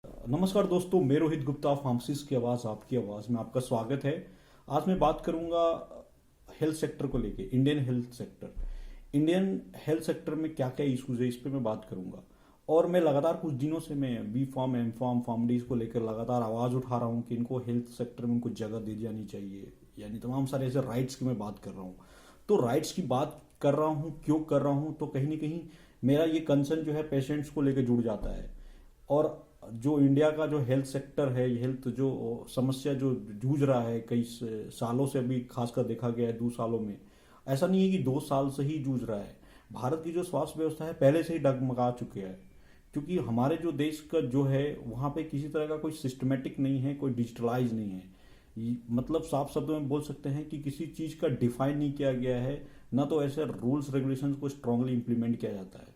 नमस्कार दोस्तों, मैं रोहित गुप्ता, फार्मासिस्ट की आवाज़ आपकी आवाज़ में आपका स्वागत है। आज मैं बात करूंगा हेल्थ सेक्टर को लेके। इंडियन हेल्थ सेक्टर में क्या क्या इश्यूज है, इस पे मैं बात करूंगा। और मैं लगातार कुछ दिनों से मैं बी फार्म, एम फार्म, फार्मडीज को लेकर लगातार आवाज़ उठा रहा हूँ कि इनको हेल्थ सेक्टर में उनको जगह दी जानी चाहिए, यानी तमाम सारे ऐसे राइट्स की मैं बात कर रहा हूँ। तो राइट्स की बात कर रहा हूँ, क्यों कर रहा हूँ, तो कहीं ना कहीं मेरा ये कंसर्न जो है पेशेंट्स को लेकर जुड़ जाता है। और जो इंडिया का जो हेल्थ सेक्टर है, हेल्थ जो समस्या जो जूझ रहा है कई सालों से, अभी खासकर देखा गया है 2 सालों में, ऐसा नहीं है कि 2 साल से ही जूझ रहा है। भारत की जो स्वास्थ्य व्यवस्था है पहले से ही डगमगा चुके हैं, क्योंकि हमारे जो देश का जो है वहाँ पे किसी तरह का कोई सिस्टमेटिक नहीं है, कोई डिजिटलाइज नहीं है। मतलब साफ शब्दों में बोल सकते हैं कि किसी चीज़ का डिफाइन नहीं किया गया है, ना तो ऐसे रूल्स रेगुलेशन को स्ट्रांगली इंप्लीमेंट किया जाता है,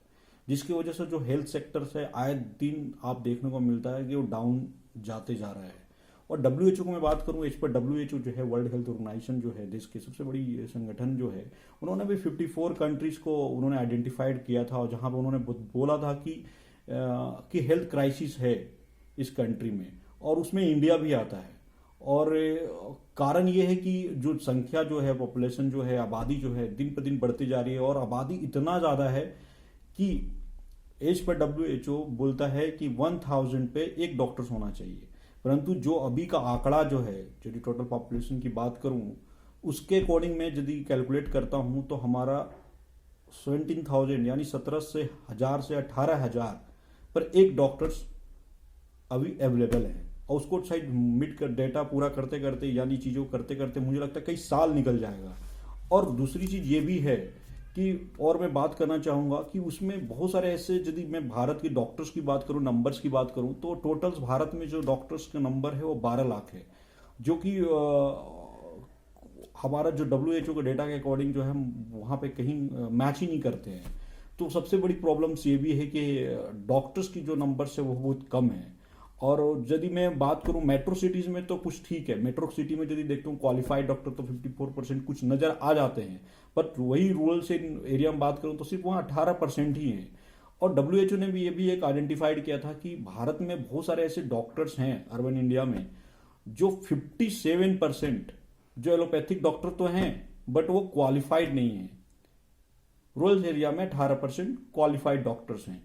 जिसकी वजह से जो हेल्थ सेक्टर है आए दिन आप देखने को मिलता है कि वो डाउन जाते जा रहा है। और डब्ल्यू को मैं बात करूं, इस पर डब्ल्यू जो है, वर्ल्ड हेल्थ ऑर्गेनाइजेशन जो है, देश की सबसे बड़ी संगठन जो है, उन्होंने भी 54 कंट्रीज को उन्होंने आइडेंटिफाइड किया था, और जहां पर उन्होंने बोला था कि हेल्थ क्राइसिस है इस कंट्री में, और उसमें इंडिया भी आता है। और कारण ये है कि जो संख्या जो है, पॉपुलेशन जो है, आबादी जो है दिन पर दिन बढ़ती जा रही है, और आबादी इतना ज़्यादा है कि एज पर डब्ल्यू बोलता है कि 1000 पे एक डॉक्टर्स होना चाहिए। परंतु जो अभी का आंकड़ा जो है, यदि टोटल पॉपुलेशन की बात करूं, उसके अकॉर्डिंग मैं यदि कैलकुलेट करता हूं तो हमारा 17,000 यानी 17,000 से पर एक डॉक्टर्स अभी अवेलेबल है। और उसको शायद मिट कर डेटा पूरा करते करते, यानी चीज़ों करते करते, मुझे लगता है कई साल निकल जाएगा। और दूसरी चीज़ ये भी है कि, और मैं बात करना चाहूँगा कि उसमें बहुत सारे ऐसे, यदि मैं भारत के डॉक्टर्स की बात करूँ, नंबर्स की बात करूँ, तो टोटल्स भारत में जो डॉक्टर्स का नंबर है वो 12 लाख है, जो कि हमारा जो डब्ल्यू के डेटा के अकॉर्डिंग जो है वहाँ पे कहीं मैच ही नहीं करते हैं। तो सबसे बड़ी प्रॉब्लम्स ये भी है कि डॉक्टर्स की जो नंबर्स है वो बहुत कम है। और यदि मैं बात करूं मेट्रो सिटीज में तो कुछ ठीक है, मेट्रो सिटी में यदि देखता हूँ क्वालिफाइड डॉक्टर तो 54% कुछ नजर आ जाते हैं, पर वही रूरल से एरिया में बात करूं तो सिर्फ वहाँ 18% ही है। और डब्ल्यू ने भी ये भी एक आइडेंटिफाइड किया था कि भारत में बहुत सारे ऐसे डॉक्टर्स हैं अर्बन इंडिया में, जो 57%, जो एलोपैथिक डॉक्टर तो हैं बट वो क्वालिफाइड नहीं है। रूरल एरिया में 18% क्वालिफाइड डॉक्टर्स हैं।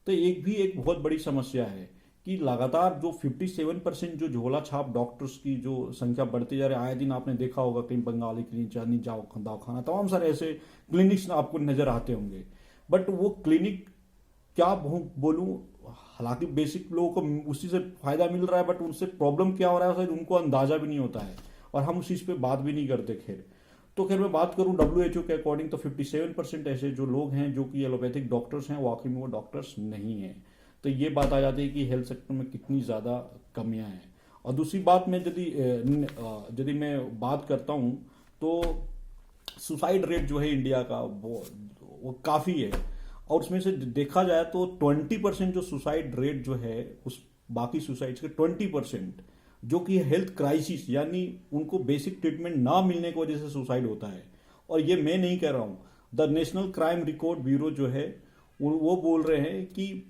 तो एक बहुत बड़ी समस्या है कि लगातार जो 57% जो झोला छाप डॉक्टर्स की जो संख्या बढ़ती जा रही है, आए दिन आपने देखा होगा कहीं बंगाली क्लिनिक, चांदनी दवाखाना, तमाम सारे ऐसे क्लिनिक्स आपको नजर आते होंगे। बट वो क्लिनिक क्या बोलूं, हालांकि बेसिक लोगों को उसी से फायदा मिल रहा है, बट उनसे प्रॉब्लम क्या हो रहा है शायद उनको अंदाजा भी नहीं होता है, और हम उस चीज पे बात भी नहीं करते। खैर मैं बात करूं डब्ल्यू के अकॉर्डिंग तो 57% ऐसे जो लोग हैं जो कि एलोपैथिक डॉक्टर्स हैं, वाकई में वो डॉक्टर्स नहीं है। तो ये बात आ जाती है कि हेल्थ सेक्टर में कितनी ज़्यादा कमियां हैं। और दूसरी बात में यदि मैं बात करता हूँ तो सुसाइड रेट जो है इंडिया का वो काफ़ी है। और उसमें से देखा जाए तो 20% जो सुसाइड रेट जो है, उस बाकी सुसाइड्स के 20% जो कि हेल्थ क्राइसिस, यानी उनको बेसिक ट्रीटमेंट ना मिलने की वजह से सुसाइड होता है। और ये मैं नहीं कह रहा हूँ, the national crime record bureau जो है वो बोल रहे हैं कि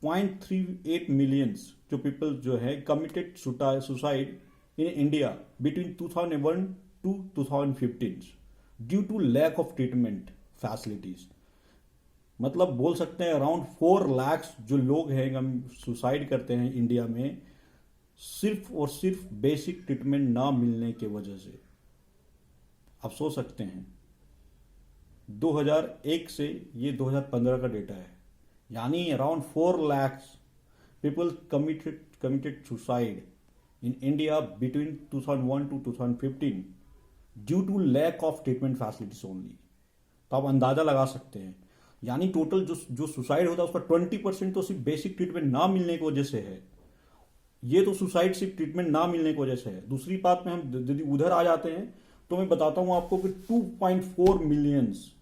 0.38 मिलियंस जो पीपल जो है committed suicide in India between 2001 to 2015 due to lack of treatment facilities. मतलब बोल सकते हैं अराउंड 4 लाख जो लोग हैं हम सुसाइड करते हैं इंडिया में, सिर्फ और सिर्फ बेसिक ट्रीटमेंट ना मिलने के वजह से। आप सोच सकते हैं 2001 से ये 2015 का डेटा है, यानी around 4 lakh people committed suicide in India between 2001 to 2015 due to lack of treatment facilities only. तो आप अंदाजा लगा सकते हैं, यानी टोटल जो सुसाइड होता है उसका 20% तो सिर्फ बेसिक ट्रीटमेंट ना मिलने की वजह से है। ये तो सुसाइड सिर्फ ट्रीटमेंट ना मिलने की वजह से है। दूसरी बात में हम यदि उधर आ जाते हैं तो मैं बताता हूं आपको कि 2.4 मिलियंस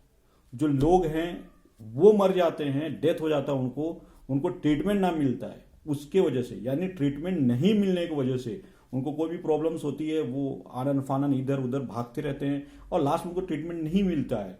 जो लोग हैं वो मर जाते हैं, डेथ हो जाता है उनको ट्रीटमेंट ना मिलता है उसके वजह से, यानी ट्रीटमेंट नहीं मिलने की वजह से उनको कोई भी प्रॉब्लम्स होती है, वो आनन फानन इधर उधर भागते रहते हैं और लास्ट में उनको ट्रीटमेंट नहीं मिलता है।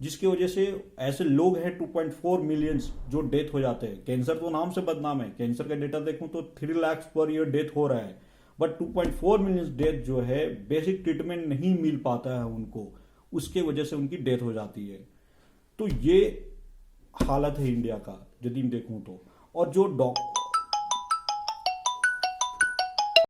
जिसकी वजह से ऐसे लोग हैं 2.4 मिलियंस जो डेथ हो जाते हैं। कैंसर तो नाम से बदनाम है, कैंसर का डेटा देखूं तो 3 लाख पर ईयर डेथ हो रहा है, बट 2.4 मिलियंस डेथ जो है बेसिक ट्रीटमेंट नहीं मिल पाता है उनको, उसके वजह से उनकी डेथ हो जाती है। तो ये हालत है इंडिया का यदि देखूं तो। और जो